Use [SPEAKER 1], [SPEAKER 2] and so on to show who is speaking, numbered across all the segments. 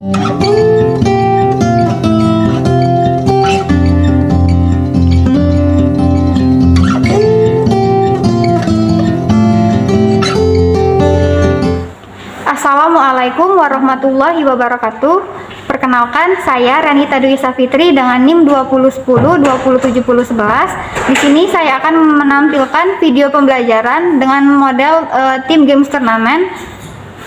[SPEAKER 1] Assalamualaikum warahmatullahi wabarakatuh. Perkenalkan, saya Ranita Dwi Safitri dengan NIM 2010 207011. Di sini saya akan menampilkan video pembelajaran dengan model tim games turnamen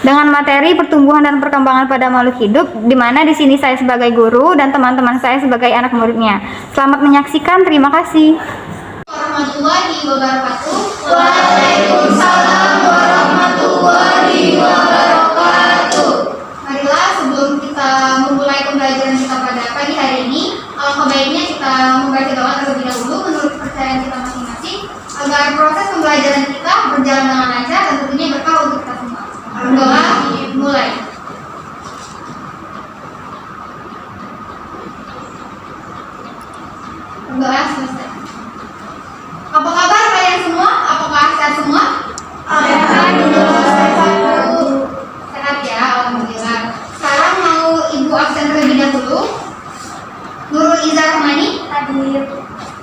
[SPEAKER 1] dengan materi pertumbuhan dan perkembangan pada makhluk hidup, di mana di sini saya sebagai guru dan teman-teman saya sebagai anak muridnya. Selamat menyaksikan, terima kasih.
[SPEAKER 2] Warahmatullahi wabarakatuh. Waalaikumsalam warahmatullahi wabarakatuh. Marilah sebelum kita memulai pembelajaran kita pada pagi hari ini, alangkah baiknya kita membaca doa terlebih dahulu menurut kepercayaan kita masing-masing agar proses pembelajaran kita berjalan dengan lancar dan tentunya berkah untuk kita semua. Doa dimulai. Doa selesai. Apa kabar kalian semua? Apakah sehat semua? Sehat ya, alhamdulillah. Sekarang mau ibu absen terlebih dahulu. Nurul Iza Rahmani hadir.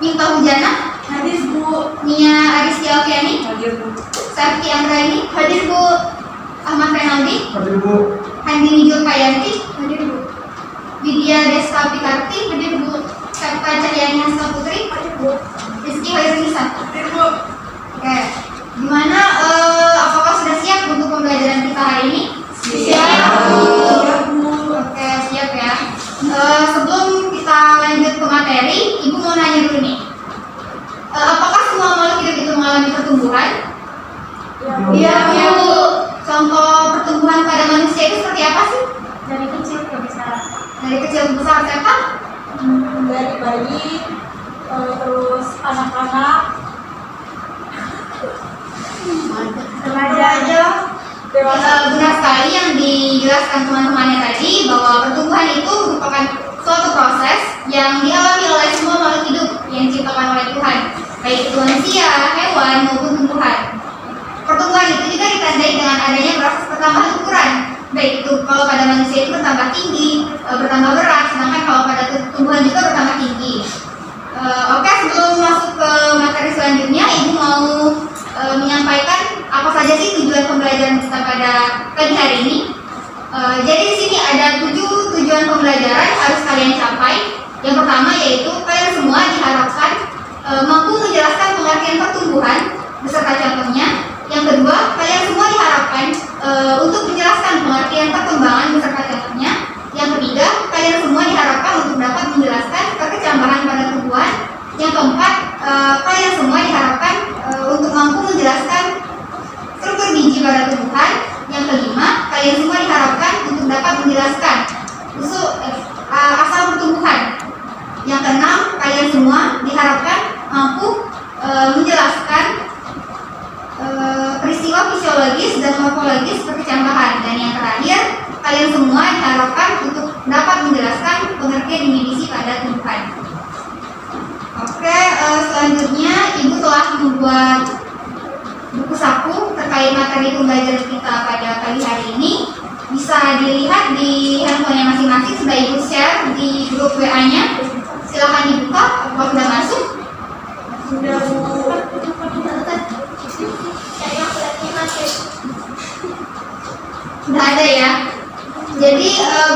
[SPEAKER 2] Minta Hujana hadir Bu. Nia Aristia Okiani hadir Bu. Sarki Anggraini hadir Bu. Ahmad Renaldi hadir Bu. Handini Julkayanti hadir Bu. Widya Deska Pikarti hadir Bu. Kapta Cahyani Hasna Putri hadir Bu. Rizky Hairunisa hadir Bu. Oke, gimana? Apakah sudah siap untuk pembelajaran kita hari ini? Siap Bu. Oke, siap ya. Sebelum kita lanjut ke materi, Ibu mau nanya dulu nih. Apakah semua makhluk hidup itu mengalami pertumbuhan? Iya Bu. Contoh pertumbuhan pada manusia itu seperti apa sih?
[SPEAKER 3] Dari kecil ke besar.
[SPEAKER 2] Dari kecil ke besar, siapa?
[SPEAKER 3] Dari bayi, terus anak-anak,
[SPEAKER 2] Remaja. Benar sekali yang dijelaskan teman-temannya tadi, bahwa pertumbuhan itu merupakan suatu proses yang dialami oleh semua makhluk hidup yang diciptakan oleh Tuhan, baik itu manusia, hewan maupun tumbuhan. Pertumbuhan itu juga ditandai dengan adanya proses pertambahan ukuran, baik itu kalau pada manusia itu bertambah tinggi, bertambah berat, sedangkan kalau pada tumbuhan juga bertambah tinggi. Oke, sebelum masuk ke materi selanjutnya, Ibu mau menyampaikan apa saja sih tujuan pembelajaran kita pada pagi hari ini. Jadi di sini ada 7 tujuan pembelajaran harus kalian capai. Yang pertama yaitu kalian semua diharapkan mampu menjelaskan pengertian pertumbuhan beserta contohnya. Yang kedua, kalian semua diharapkan untuk menjelaskan pengertian perkembangan beserta contohnya. Yang ketiga, kalian semua diharapkan untuk dapat menjelaskan perkecambahan pada tumbuhan. Yang keempat, kalian semua diharapkan untuk mampu menjelaskan struktur biji pada tumbuhan. Yang kelima, kalian semua diharapkan untuk dapat menjelaskan asal pertumbuhan. Yang keenam, kalian semua diharapkan mampu menjelaskan peristiwa fisiologis dan morfologis perkecambahan. Dan yang terakhir, kalian semua diharapkan untuk dapat menjelaskan pengertian definisi pada tumbuhan. Oke, selanjutnya Ibu telah membuat buku saku terkait materi pembelajaran kita pada pagi hari ini. Bisa dilihat di handphonenya masing-masing, sudah Ibu share di grup WA-nya. Silahkan dibuka, apakah sudah masuk?
[SPEAKER 3] sudah Bu.
[SPEAKER 2] Sudah ada ya. Jadi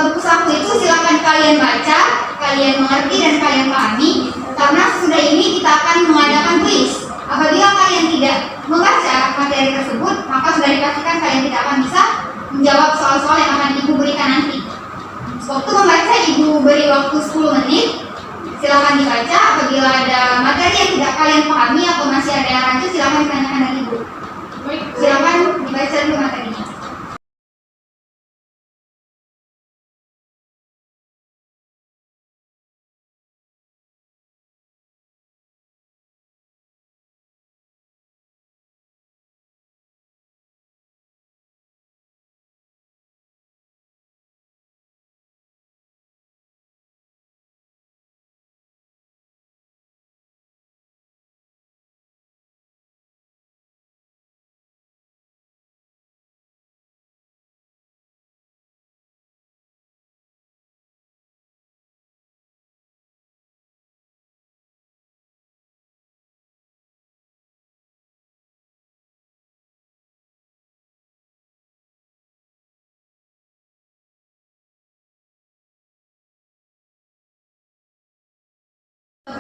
[SPEAKER 2] buku saku itu silakan kalian baca, kalian mengerti dan kalian pahami. Karena sesudah ini kita akan mengadakan kuis. Apabila kalian tidak membaca materi tersebut, maka sudah dipastikan kalian tidak akan bisa menjawab soal-soal yang akan Ibu berikan nanti. Waktu membaca Ibu beri waktu 10 menit. Silakan dibaca. Apabila ada materi yang tidak kalian pahami atau masih ada yang rancu, silakan ditanyakan dengan Ibu. Silakan dibaca dulu materinya.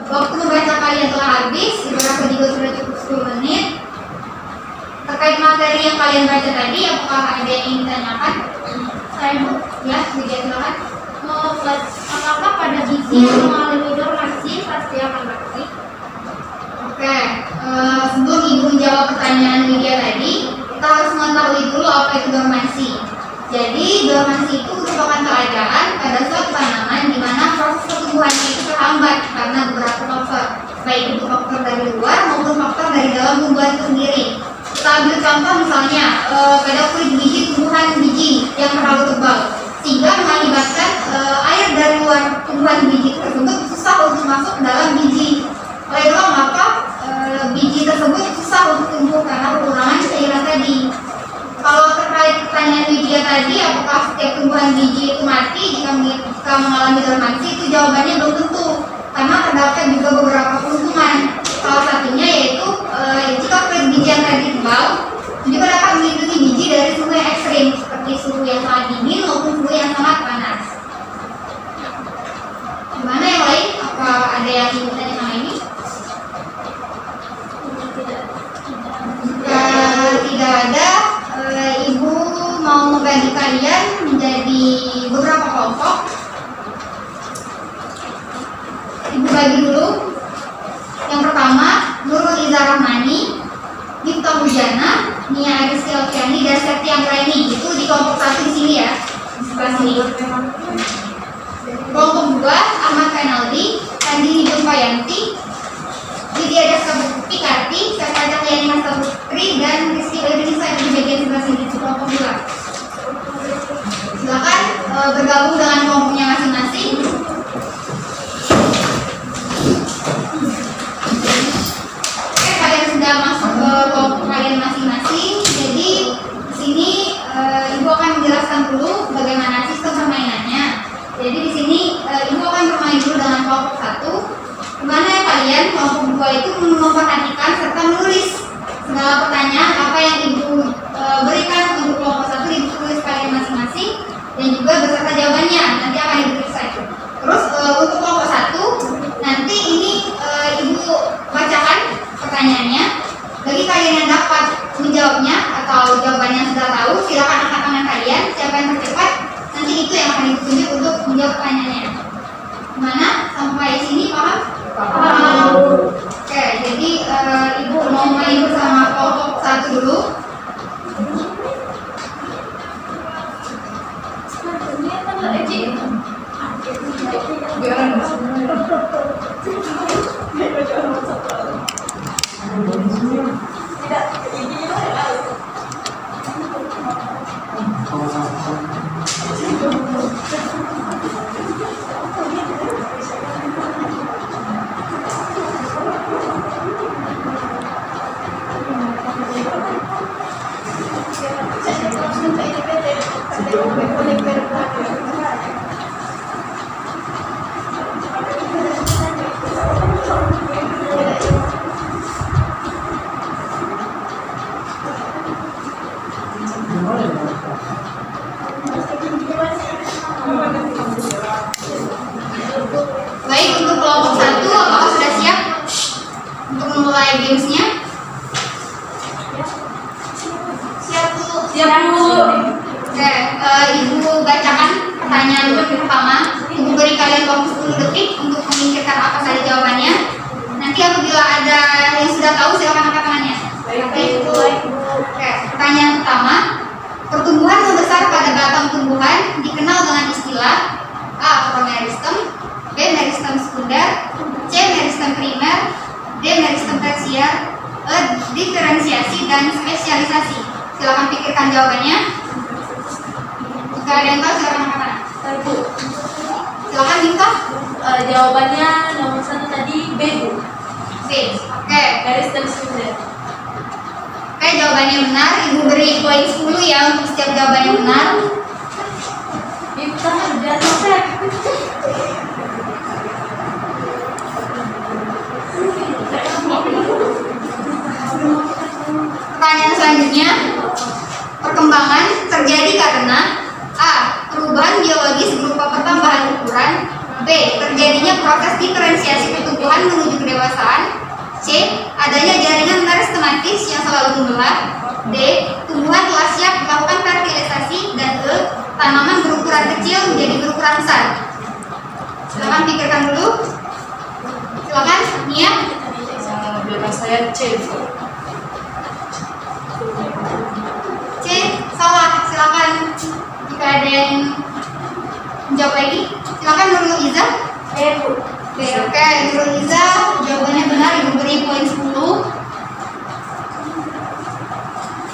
[SPEAKER 2] Waktu membaca kalian telah habis, beberapa juga sudah cukup 10 menit. Terkait materi yang kalian baca tadi, apakah ada yang ingin ditanyakan?
[SPEAKER 3] Saya Bu,
[SPEAKER 2] Ya, Widya silakan.
[SPEAKER 3] apakah pada biji yang mengalami dormasi pasti akan mati?
[SPEAKER 2] Oke, sebelum Ibu menjawab pertanyaan Widya tadi, kita harus mengetahui dulu apa itu dormansi. Jadi, dormansi itu merupakan keadaan pada suatu tanaman di mana proses pertumbuhannya itu terhambat karena beberapa faktor, baik itu faktor dari luar maupun faktor dari dalam tumbuhan itu sendiri. Kita ambil contoh misalnya pada kulit biji tumbuhan biji yang terlalu tebal, sehingga mengakibatkan air dari luar tumbuhan biji tersebut susah untuk masuk ke dalam biji. Oleh itu maka biji tersebut susah untuk tumbuh karena kekurangan cairan tadi. Kalau terkait pertanyaan Widya tadi, apakah setiap tumbuhan biji itu mati jika mengalami dormansi? Itu jawabannya belum tentu, karena terdapat juga beberapa keuntungan. Salah satunya yaitu jika kulit biji yang tadi tebal, juga dapat melindungi biji dari suhu yang ekstrim, seperti suhu yang sangat dingin maupun suhu yang sangat panas. Gimana yang lain? Apa ada yang ingin tanya sama ini? Tidak ada. Ibu mau membagi kalian menjadi beberapa kelompok. Ibu bagi dulu. Yang pertama, Nurul Iza Rahmani, Miftah Hujana, Nia Aristi Alfiani, dan Septi Anggraini. Itu di kelompok 1 di sini ya, di sebelah sini. Kelompok 2, Ahmad Kainaldi, Andini Jumpayanti, Lydia Deska Pikarti, Serta Cahyani Hasta Putri, dan Rizky Edrisa di bagian sebelah sini di kelompok 2. Silakan bergabung dengan kelompoknya masing-masing. Oke, kalian sudah masuk ke kelompok kalian masing-masing. Jadi di sini Ibu akan menjelaskan dulu bagaimana sistem permainannya. Jadi di sini Ibu akan bermain dulu dengan kelompok 1. Dimana kalian kelompok 2 itu memperhatikan serta menulis segala pertanyaan apa yang Ibu berikan untuk kelompok 1. Ibu tulis kalian masing-masing dan juga beserta jawabannya nanti akan Ibu tulis saja. Terus untuk kelompok 1 nanti ini Ibu bacakan pertanyaannya. Bagi kalian yang dapat menjawabnya atau jawabannya sudah tahu, silakan angkat tangan kalian. Siapa yang tercepat nanti itu yang akan ditunjuk untuk menjawab pertanyaannya. Gimana? Sampai sini paham? Paham. Oke, jadi Ibu mau main bersama kelompok 1 dulu. Baik, untuk kelompok 1 apakah sudah siap untuk memulai gamesnya? Siap Bu.
[SPEAKER 3] Siap Bu.
[SPEAKER 2] Oke, Ibu bacakan pertanyaan pertama. Ibu beri kalian waktu 10 detik untuk memikirkan apa saja jawabannya. Nanti apabila ada yang sudah tahu silakan angkat tangannya. Oke, pertanyaan pertama. Pertumbuhan membesar pada batang tumbuhan dikenal dengan istilah A. Promeristem, B. Meristem sekunder, C. Meristem primer, D. Meristem tersier, E. Diferensiasi dan spesialisasi. Silakan pikirkan jawabannya. Jika ada yang tahu silakan angkat tangan. Silakan minta.
[SPEAKER 3] Jawabannya nomor 1 tadi B Bu.
[SPEAKER 2] B. Oke.
[SPEAKER 3] Meristem sekunder.
[SPEAKER 2] Oke, jawabannya benar. Ibu beri poin 10 ya untuk setiap jawaban yang benar.
[SPEAKER 3] Kita udah selesai.
[SPEAKER 2] Pertanyaan selanjutnya, perkembangan terjadi karena A. Perubahan biologis berupa pertambahan ukuran, B. B. Terjadinya proses diferensiasi pertumbuhan menuju kedewasaan. C. Adanya jaringan meristematis yang selalu membelah. D. Tumbuhan telah siap melakukan fertilisasi. Dan E. Tanaman berukuran kecil menjadi berukuran besar. Silakan pikirkan dulu. Silakan, Nia.
[SPEAKER 4] Bebas saya C.
[SPEAKER 2] C. Salah. Silakan. Jika ada yang menjawab lagi, silakan Nurul Iza. Oke, Nurul Iza jawabannya benar, Ibu beri poin 10.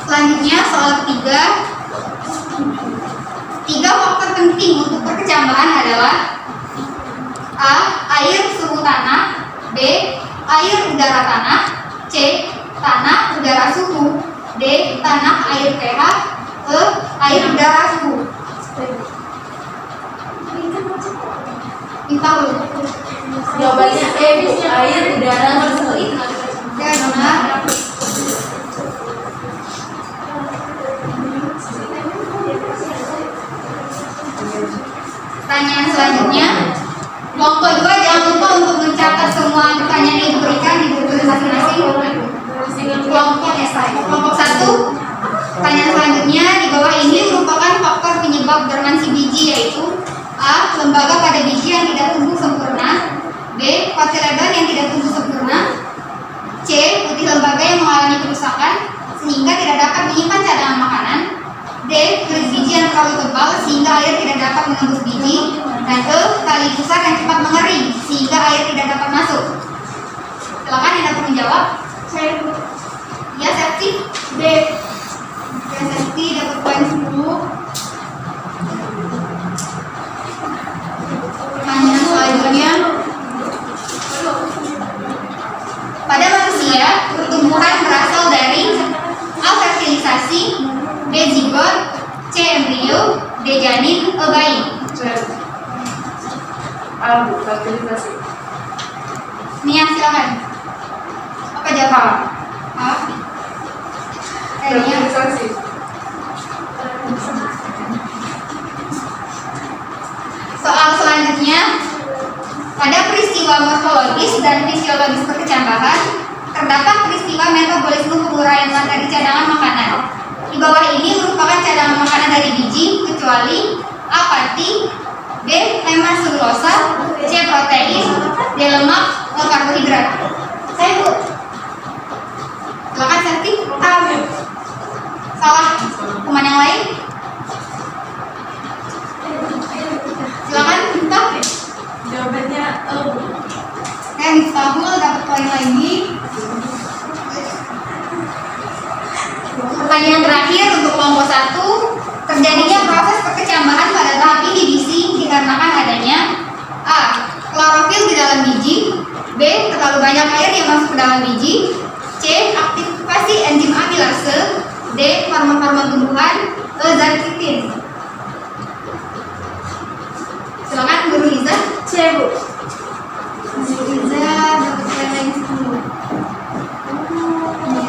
[SPEAKER 2] Selanjutnya soal ketiga. 3 faktor penting untuk perkecambahan adalah A. Air suhu tanah. B. Air udara tanah. C. Tanah udara suhu. D. Tanah air pH. E. Air udara suhu. Tahu.
[SPEAKER 4] Jawabannya E, Bu. Air, udara, suhu.
[SPEAKER 2] Ya, benar. Pertanyaan selanjutnya, kelompok 2 jangan lupa untuk mencatat semua pertanyaan yang diberikan di buku masing-masing. Kelompok 1, pertanyaan selanjutnya di bawah ini merupakan faktor penyebab dormansi biji, yaitu A. Lembaga pada biji yang tidak tumbuh sempurna. B. Kotiledon yang tidak tumbuh sempurna. C. Putih lembaga yang mengalami kerusakan sehingga tidak dapat menyimpan cadangan makanan. D. Kulit biji yang terlalu tebal sehingga air tidak dapat menembus biji. Dan E. Tali pusar yang cepat mengering sehingga air tidak dapat masuk. Silakan yang dapat menjawab. Ya, Septi. D. Ya, Septi dapat poin 10. Pertanyaan selanjutnya, pada manusia pertumbuhan berasal dari A. Fertilisasi, B. Zigot, C. Embrio, D. Janin, E. Bayi.
[SPEAKER 4] A, Bu. Fertilisasi.
[SPEAKER 2] Nia, silakan. Apa jawaban? A. Nia.
[SPEAKER 4] Fertilisasi.
[SPEAKER 2] Soal selanjutnya, pada peristiwa morfologis dan fisiologis perkecambahan terdapat peristiwa metabolisme penguraian materi cadangan makanan. Di bawah ini merupakan cadangan makanan dari biji kecuali A. Pati, B. Hemaselulosa, C. Protein, D. Lemak, E. Karbohidrat. Saya, Bu. Silakan, Septi. A. Salah. Teman yang lain? Silakan, Miftah.
[SPEAKER 4] Jawabannya E, Bu.
[SPEAKER 2] Miftahul dapat poin lagi. Pertanyaan terakhir untuk kelompok 1, terjadinya proses perkecambahan pada tahap inhibisi dikarenakan adanya A. Klorofil di dalam biji. B. Terlalu banyak air yang masuk ke dalam biji. C. Aktivasi enzim amilase. D. Hormon-hormon tumbuhan. E. Zat kitin. Silakan Guru Iza.
[SPEAKER 4] C, Bu.
[SPEAKER 2] Guru Iza dapat poin lagi 10.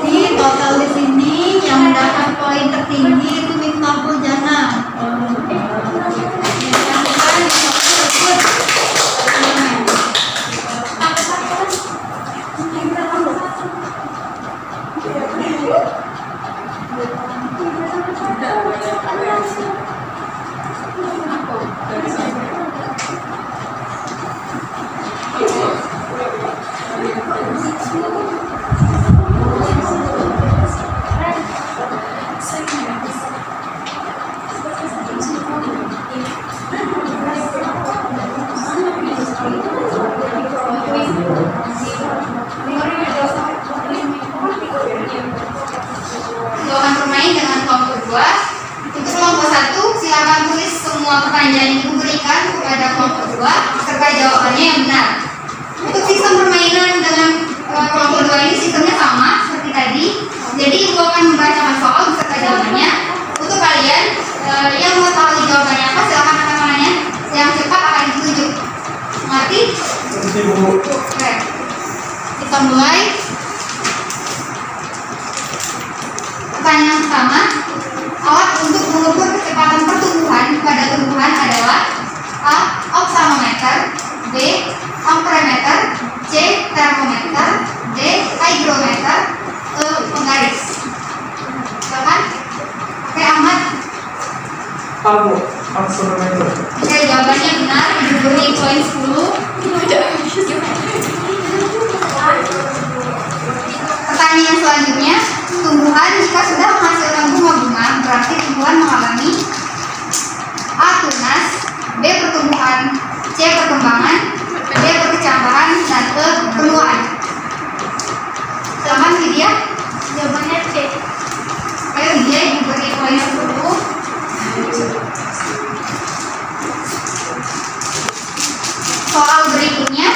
[SPEAKER 2] Jadi total di sini yang mendapat poin tertinggi itu Miftahul Jana. Silakan bermain dengan kelompok 2. Untuk kelompok 1, silakan tulis semua pertanyaan yang diberikan kepada kelompok 2 serta jawabannya yang benar. Untuk sistem permainan dengan kelompok 2 ini sistemnya sama seperti tadi. Jadi Ibu akan membacakan soal beserta jawabannya. Untuk kalian yang mau tahu jawabannya apa, silakan angkat tangannya. Yang cepat akan ditunjuk. Mengerti? Oke. Kita mulai. Pertanyaan pertama, alat untuk mengukur kecepatan pertumbuhan pada tumbuhan adalah A. Oksanometer, B. diberi poin 10. Pertanyaan selanjutnya, tumbuhan jika sudah menghasilkan bunga-bunga berarti tumbuhan mengalami A. Tunas, B. Pertumbuhan, C. Perkembangan, D. Perkecambahan, dan E. Penuaan. Silakan Widya.
[SPEAKER 3] Jawabannya C.
[SPEAKER 2] Ayo Widya diberi poin 10. Soal berikutnya,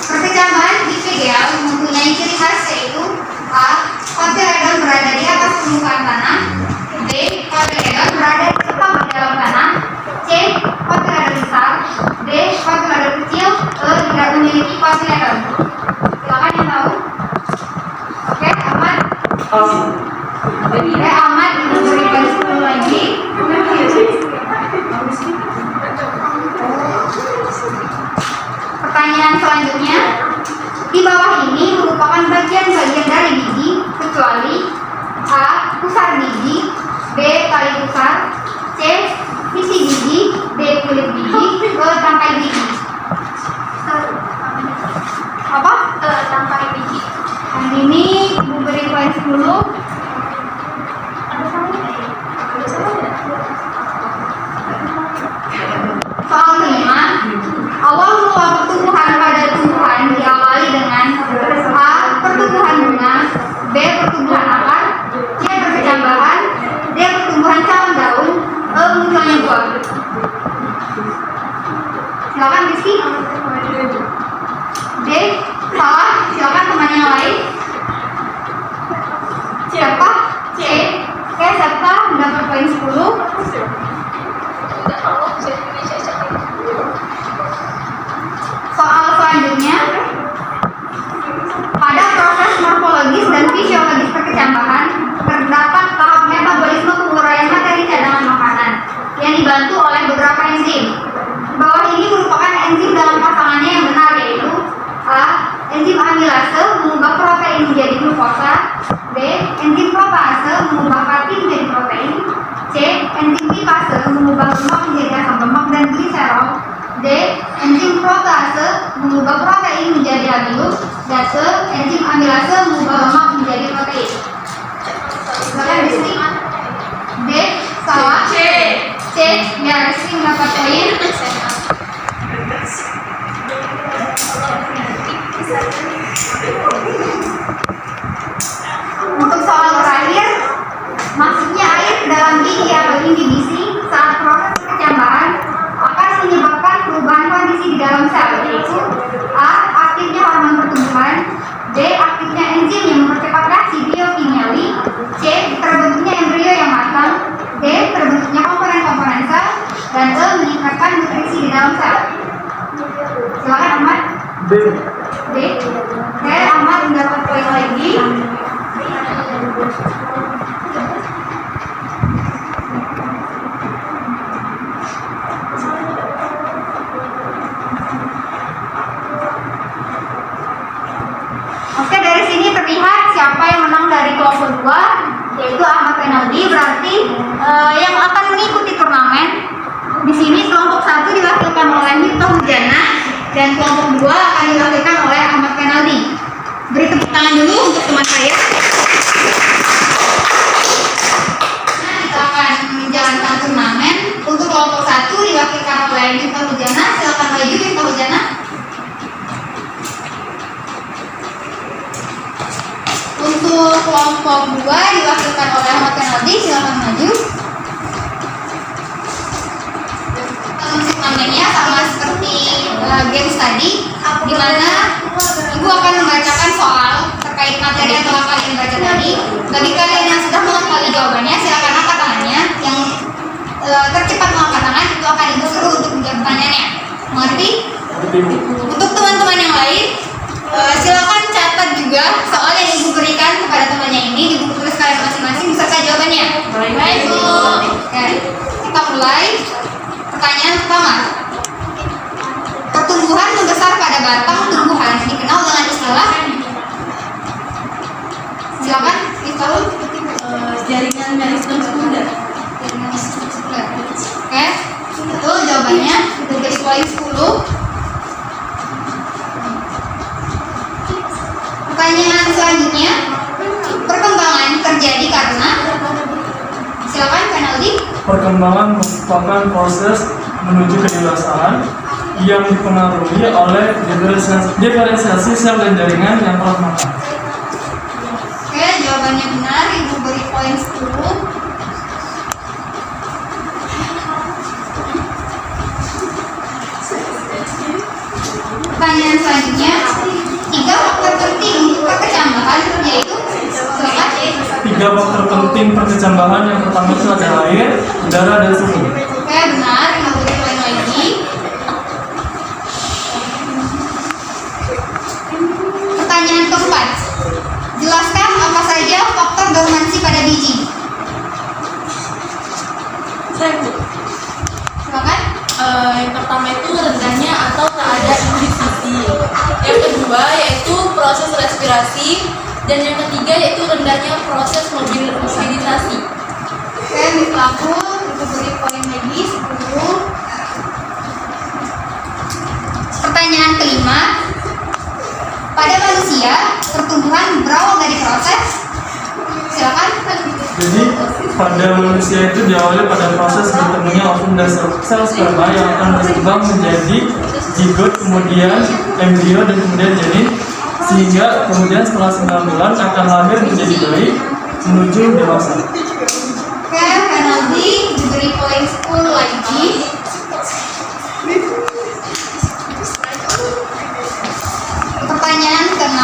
[SPEAKER 2] perkecambahan ideal mempunyai ciri khas yaitu A. Kotyledon berada di atas permukaan tanah, B. Kotyledon berada di tengah di dalam tanah, C. Kotyledon besar, D. Kotyledon kecil, E. Tidak memiliki kotyledon. Silakan yang tahu. Oke, Ahmad. Oke, Ahmad diberi poin 10 lagi. Pertanyaan selanjutnya, di bawah ini merupakan bagian-bagian dari biji kecuali A. Pusar biji, B. Tali pusar, C. Sisi biji, D. Kulit biji, E. Tangkai biji. Apa?
[SPEAKER 3] Tangkai biji.
[SPEAKER 2] Yang ini diberi poin 10. Soal kelima, awal mula pertumbuhan pada tumbuhan diawali dengan A. Pertumbuhan bunga, B. Pertumbuhan akar, C. Perkecambahan, D. Pertumbuhan cabang daun, E. Munculnya buah. Silakan Rizky. D. Salah. Silakan teman yang lain. Siapa? C. Oke, siapa mendapat poin 10? Soal selanjutnya, pada proses morfologis dan fisiologis perkecambahan terdapat tahap metabolisme penguraian materi cadangan makanan yang dibantu oleh beberapa enzim. Di bawah ini merupakan enzim dalam pasangannya yang benar yaitu A. Enzim amilase mengubah protein menjadi glukosa, B. Enzim protease mengubah kartin menjadi protein, C. Enzim lipase mengubah lemak menjadi asam lemak dan gliserol, D. Enzim protease mengubah protein menjadi amilus, dan E. Enzim amilase mengubah lemak menjadi protein. Silakan Rizky. D. Salah. C. Ya, Rizky mendapat poin. Untuk soal terakhir, masuknya air ke dalam gigi atau inhibisi saat proses perkecambahan akan menyebabkan perubahan kondisi di dalam sel, yaitu A. Aktifnya hormon pertumbuhan, B. Aktifnya enzim yang mempercepat reaksi biokimiawi, C. Terbentuknya embrio yang matang, D. Terbentuknya komponen-komponen sel, dan E. Meningkatkan nutrisi di dalam sel. Silakan Ahmad. B. Oke, Ahmad mendapat poin lagi. Oke, dari sini terlihat siapa yang menang dari kelompok 2, yaitu Ahmad Renaldi. Berarti yang akan mengikuti turnamen di sini kelompok 1 diwakilkan oleh Miftah Hujana dan kelompok 2 akan diwakilkan oleh Ahmad Renaldi. Beri tepuk tangan dulu untuk teman saya. Nah, kita akan menjalankan turnamen. Untuk kelompok 1 diwakilkan oleh Miftah Hujana. Silakan maju Miftah Hujana. Untuk kelompok 2 diwakilkan oleh Ahmad Renaldi. Silakan maju. Turnamennya sama seperti games tadi, di mana Ibu akan membacakan soal terkait materi atau apa yang dibaca tadi. Bagi kalian yang sudah mengetahui jawabannya, silakan angkat tangannya. Yang tercepat mengangkat tangan itu akan Ibu suruh untuk menjawab pertanyaannya. Mengerti? Untuk teman-teman yang lain, silakan catat juga soal yang Ibu berikan kepada temannya ini di buku tulis kalian masing-masing beserta jawabannya. Baik, Bu. Oke, kita mulai. Pertanyaan pertama. Pertumbuhan membesar pada batang tumbuhan dikenal dengan istilah. Silakan, Miftahul.
[SPEAKER 4] Jaringan meristem sekunder.
[SPEAKER 2] Oke, betul jawabannya. Diberi poin poin 10. Pertanyaan selanjutnya, perkembangan terjadi karena, silakan Penaldi.
[SPEAKER 5] Perkembangan merupakan proses menuju kedewasaan yang dipengaruhi oleh diferensiasi sel dan jaringan yang telah matang.
[SPEAKER 2] Oke, jawabannya benar, Ibu beri poin 10. Pertanyaan selanjutnya, 3 faktor penting untuk perkecambahan yaitu, silakan.
[SPEAKER 5] 3 faktor penting perkecambahan yang pertama itu ada air, udara, dan suhu.
[SPEAKER 2] Oke, benar, Ibu beri poin lagi. Pertanyaan keempat, jelaskan apa saja faktor dormansi pada biji.
[SPEAKER 4] Saya Bu.
[SPEAKER 2] Silakan.
[SPEAKER 4] Yang pertama itu rendahnya atau tak ada indivisi. Yang kedua yaitu proses respirasi, dan yang ketiga yaitu rendahnya proses mobilisasi.
[SPEAKER 2] Oke, Miss Laku, Ibu beri poin lagi 10. Pertanyaan kelima, pada manusia pertumbuhan berawal dari proses. Silakan.
[SPEAKER 5] Jadi pada manusia itu diawali pada proses bertemunya ovum dan sel sperma yang akan berkembang menjadi zigot, kemudian embrio, dan kemudian janin, sehingga kemudian setelah 9 bulan akan lahir menjadi bayi menuju dewasa.
[SPEAKER 2] Oke, Penaldi diberi poin 10 lagi. Pertanyaan ke-6,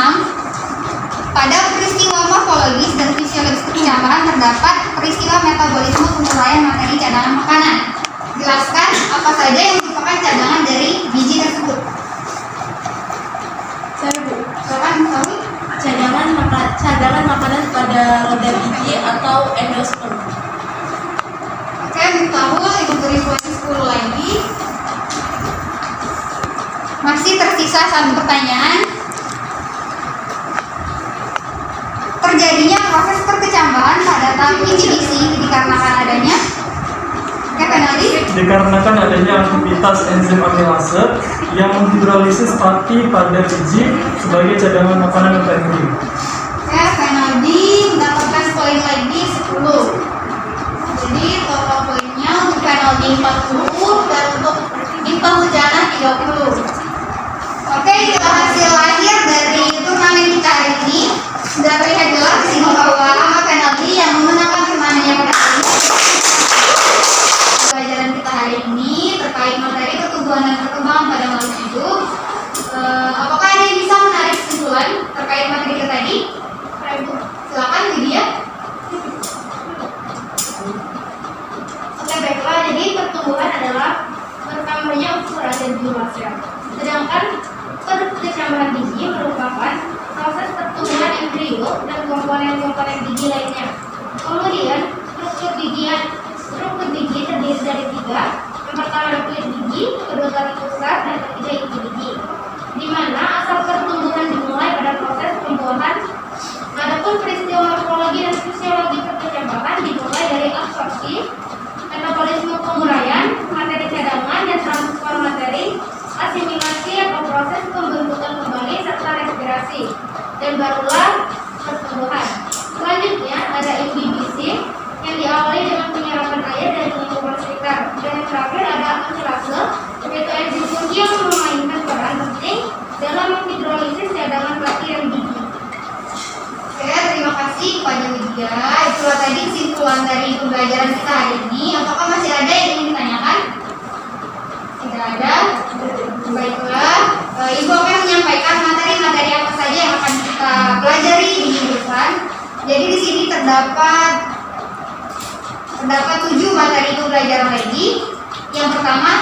[SPEAKER 2] pada peristiwa morfologis dan fisiologis perkecambahan terdapat peristiwa metabolisme penguraian materi cadangan makanan. Jelaskan apa saja yang merupakan cadangan dari biji tersebut.
[SPEAKER 4] Saya Bu.
[SPEAKER 2] Silakan, Kami.
[SPEAKER 4] Cadangan makanan pada roda biji atau endosperm.
[SPEAKER 2] Oke, Miftahul, Ibu beri poin 10 lagi. Masih tersisa 1 pertanyaan. Terjadinya proses perkecambahan pada tahap inhibisi dikarenakan adanya. Oke, Penaldi.
[SPEAKER 5] Dikarenakan adanya aktivitas enzim amilase yang menghidrolisis pati pada biji sebagai cadangan makanan untuk enzim.
[SPEAKER 2] Oke, Penaldi mendapatkan poin lagi 10. Jadi total poinnya untuk Penaldi 40 dan untuk Miftahul Janah 30. Oke, itulah hasil akhir dari turnamen kita hari ini. Sudah terlihat jelas di sini bahwa Ahmad Penaldi yang memenangkan turnamennya pada hari ini. Pelajaran kita hari ini terkait materi pertumbuhan dan perkembangan pada makhluk hidup. Apakah ada yang bisa menarik kesimpulan terkait materi kita tadi? Silakan, Lydia.
[SPEAKER 3] Oke, baiklah. Jadi pertumbuhan adalah bertambahnya ukuran dan jumlah sel. Sedangkan perkecambahan biji merupakan proses pertumbuhan embrio dan komponen-komponen biji lainnya. Kemudian struktur biji terdiri dari 3. Yang pertama ada kulit biji, kedua tali pusat, dan ketiga inti biji. Di mana asal pertumbuhan dimulai pada proses pembuahan. Adapun peristiwa morfologi dan fisiologi perkecambahan dimulai dari absorpsi, metabolisme penguraian, materi cadangan dan transfer materi, asimilasi atau proses pembentukan kembali serta respirasi, dan barulah pertumbuhan. Selanjutnya ada inhibisi yang diawali dengan penyerapan air dari lingkungan sekitar, dan yang terakhir ada amilase yaitu enzim kunci yang memainkan peran penting dalam menghidrolisis cadangan pati dan biji.
[SPEAKER 2] Oke, terima kasih kepada Lydia. Itulah tadi kesimpulan dari pembelajaran kita hari ini. Apakah masih ada yang ingin ditanyakan? Tidak ada. Baiklah, Ibu akan menyampaikan materi-materi apa saja yang akan kita pelajari di minggu depan. Jadi di sini terdapat 7 materi pembelajaran lagi. Yang pertama,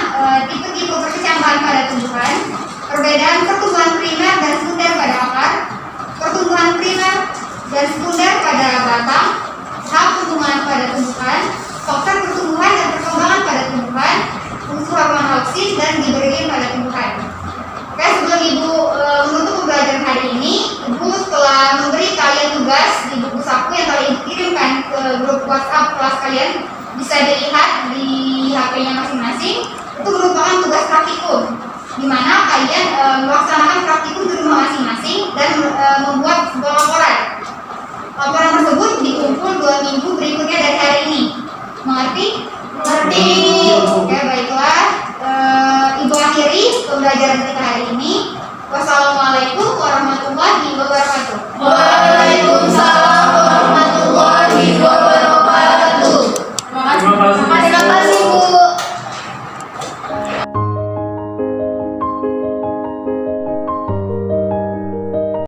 [SPEAKER 2] tipe-tipe perkecambahan pada tumbuhan, perbedaan pertumbuhan primer dan sekunder pada akar, pertumbuhan primer dan sekunder pada batang, tahap pertumbuhan pada tumbuhan, faktor pertumbuhan dan perkembangan pada tumbuhan, unsur hormon oksis dan gibberellin pada tumbuhan. Oke, sebelum Ibu menutup pembelajaran hari ini, Ibu telah memberi kalian tugas di buku saku yang telah Ibu kirimkan ke grup WhatsApp kelas kalian. Bisa dilihat di HP-nya masing-masing. Itu merupakan tugas praktikum, di mana kalian melaksanakan praktikum di rumah masing-masing dan membuat sebuah laporan. Laporan tersebut dikumpul 2 minggu berikutnya dari hari ini. Mengerti? Mengerti. Oke, baiklah. Ibu akhiri pembelajaran kita hari ini. Wassalamualaikum warahmatullahi wabarakatuh.
[SPEAKER 4] Waalaikumsalam.